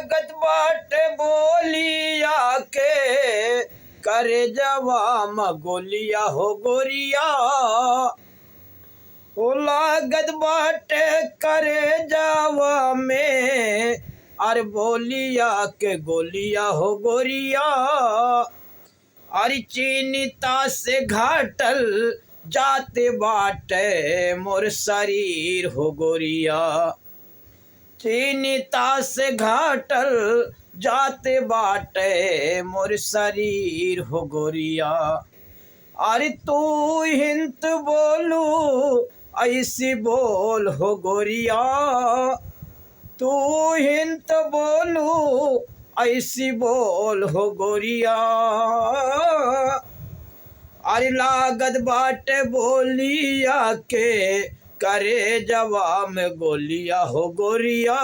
लागत बाटे बोलिया के करे जवाम गोलिया हो गोरिया। ओ लागत बाटे करे जावा में अरे बोलिया के गोलिया हो गोरिया। अरे चिन्ता से घाटल जाते बाटे मोर शरीर हो गोरिया। चिन्ता से घाटल जाते बाटे मोर शरीर हो गोरिया। अरे तू हिंत बोलू ऐसी बोल हो गोरिया। तू हिंत बोलू ऐसी बोल हो गोरिया। अरे लागत बाटे बोलिया के करे जवाब में गोलिया हो गोरिया।